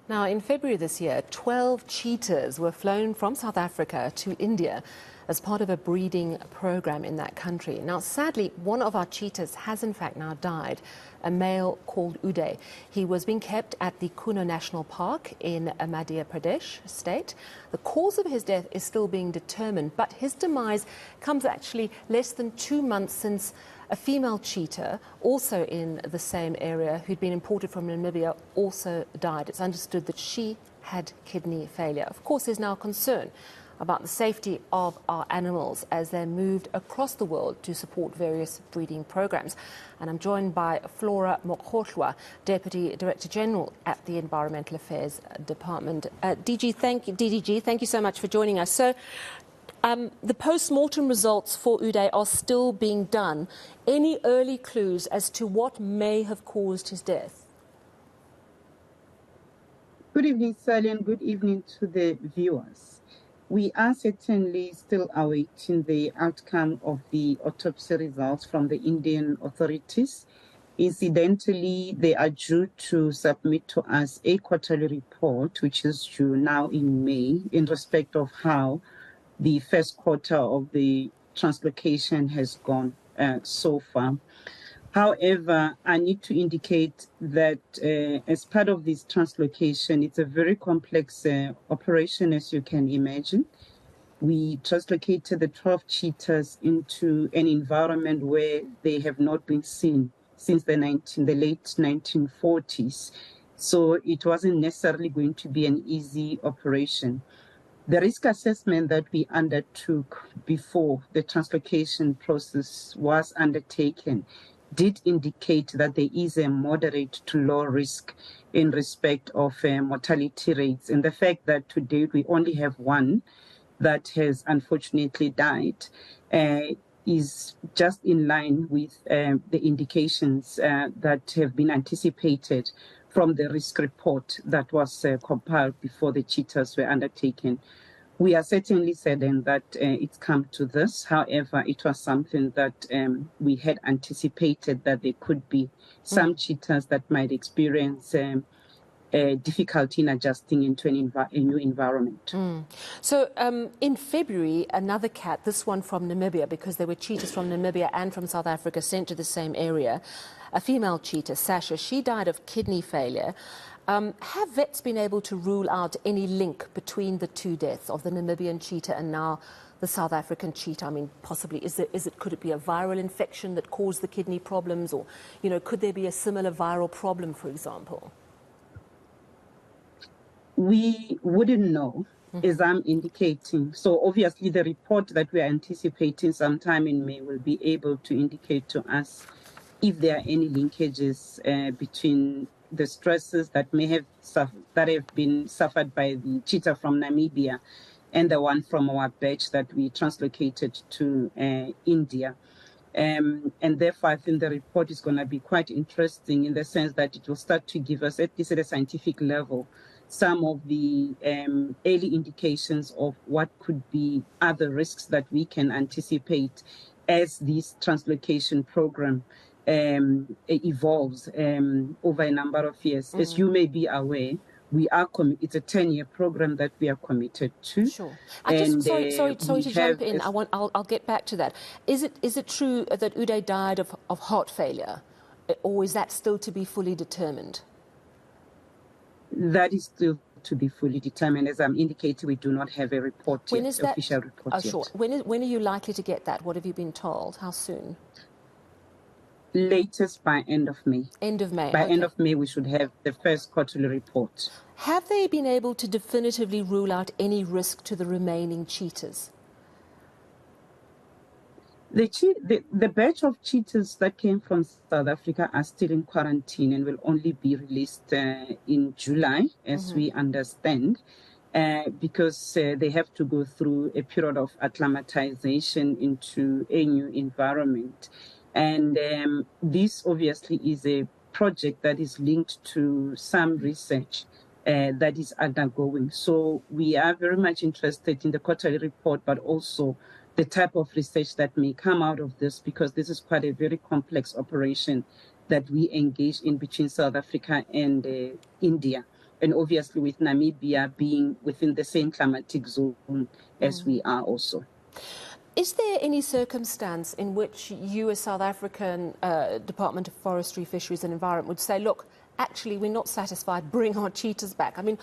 Now, in February this year, 12 cheetahs were flown from South Africa to India as part of a breeding program in that country. Now, sadly, one of our cheetahs has in fact now died, a male called Uday. He was being kept at the Kuno National Park in Madhya Pradesh state. The cause of his death is still being determined, but his demise comes actually less than 2 months since a female cheetah, also in the same area, who'd been imported from Namibia, also died. It's understood that she had kidney failure. Of course, there's now concern about the safety of our animals as they're moved across the world to support various breeding programs. And I'm joined by Flora Mokgohloa, Deputy Director General at the Environmental Affairs Department. DDG, thank you so much for joining us. So, the post-mortem results for Uday are still being done. Any early clues as to what may have caused his death? Good evening, Sally, and good evening to the viewers. We are certainly still awaiting the outcome of the autopsy results from the Indian authorities. Incidentally, they are due to submit to us a quarterly report, which is due now in May, in respect of how the first quarter of the translocation has gone so far. However, I need to indicate that as part of this translocation, it's a very complex operation, as you can imagine. We translocated the 12 cheetahs into an environment where they have not been seen since the late 1940s. So it wasn't necessarily going to be an easy operation. The risk assessment that we undertook before the translocation process was undertaken did indicate that there is a moderate to low risk in respect of mortality rates. And the fact that today we only have one that has unfortunately died is just in line with the indications that have been anticipated from the risk report that was compiled before the cheetahs were undertaken. We are certainly saddened that it's come to this. However, it was something that we had anticipated, that there could be some cheetahs that might experience difficulty in adjusting into a new environment. So in February, another cat, this one from Namibia, because there were cheetahs from Namibia and from South Africa sent to the same area, a female cheetah, Sasha, she died of kidney failure. Have vets been able to rule out any link between the two deaths of the Namibian cheetah and now the South African cheetah? I mean, possibly, could it be a viral infection that caused the kidney problems, or, you know, could there be a similar viral problem, for example? We wouldn't know, as I'm indicating. So obviously the report that we are anticipating sometime in May will be able to indicate to us if there are any linkages between the stresses that have been suffered by the cheetah from Namibia and the one from our batch that we translocated to India. And therefore, I think the report is going to be quite interesting in the sense that it will start to give us, at least at a scientific level, some of the early indications of what could be other risks that we can anticipate as this translocation program evolves over a number of years. As you may be aware, it's a 10-year program that we are committed to. Sure. Sorry to jump in. I'll get back to that. Is it true that Uday died of heart failure, or is that still to be fully determined? That is still to be fully determined. As I'm indicating, we do not have a report yet, official report yet. Sure. When are you likely to get that? What have you been told? How soon? Latest by end of May. End of May. By okay. end of May, we should have the first quarterly report. Have they been able to definitively rule out any risk to the remaining cheetahs? The batch of cheetahs that came from South Africa are still in quarantine and will only be released in July, as we understand, because they have to go through a period of acclimatization into a new environment. And this obviously is a project that is linked to some research that is undergoing. So we are very much interested in the quarterly report, but also the type of research that may come out of this, because this is quite a very complex operation that we engage in between South Africa and India. and obviously with Namibia being within the same climatic zone as we are also. Is there any circumstance in which you as South African Department of Forestry, Fisheries and Environment would say, look, actually we're not satisfied, bring our cheetahs back? I mean,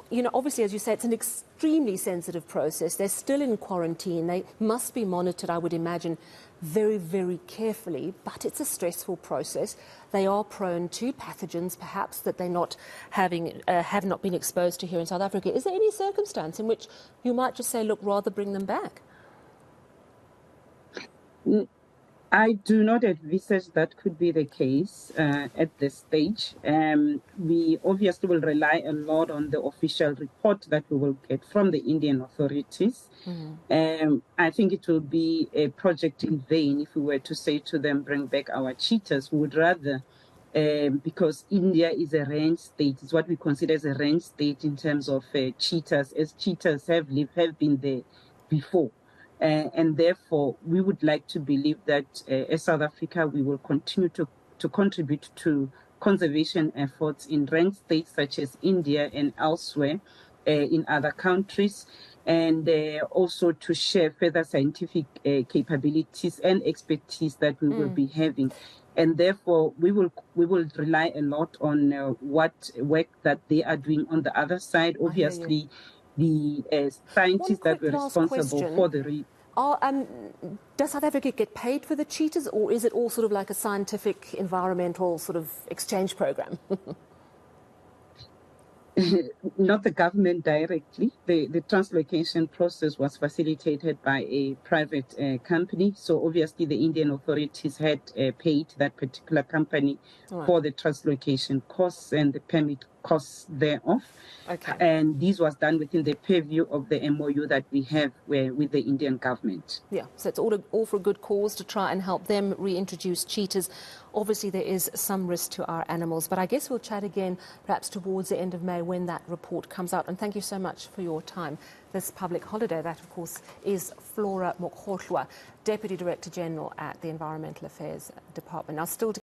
you know, obviously, as you say, it's an extremely sensitive process. They're still in quarantine. They must be monitored, I would imagine, very, very carefully, but it's a stressful process. They are prone to pathogens, perhaps, that they're not having, have not been exposed to here in South Africa. Is there any circumstance in which you might just say, look, rather bring them back? I do not envisage that could be the case at this stage. We obviously will rely a lot on the official report that we will get from the Indian authorities. I think it will be a project in vain if we were to say to them, bring back our cheetahs. We would rather, because India is a range state, it's what we consider as a range state in terms of cheetahs, as cheetahs have been there before. And therefore, we would like to believe that as South Africa, we will continue to contribute to conservation efforts in range states such as India and elsewhere in other countries, and also to share further scientific capabilities and expertise that we will be having. And therefore, we will rely a lot on what work that they are doing on the other side. Obviously, the scientists that were responsible for the does South Africa get paid for the cheetahs, or is it all sort of like a scientific, environmental sort of exchange program? Not the government directly. The translocation process was facilitated by a private company. So obviously the Indian authorities had paid that particular company for the translocation costs and the permit costs thereof. Okay. And this was done within the purview of the MOU that we have with the Indian government. Yeah, so it's all for a good cause to try and help them reintroduce cheetahs. Obviously, there is some risk to our animals, but I guess we'll chat again perhaps towards the end of May when that report comes out. And thank you so much for your time this public holiday. That, of course, is Flora Mokgohloa, Deputy Director General at the Environmental Affairs Department. Now, still to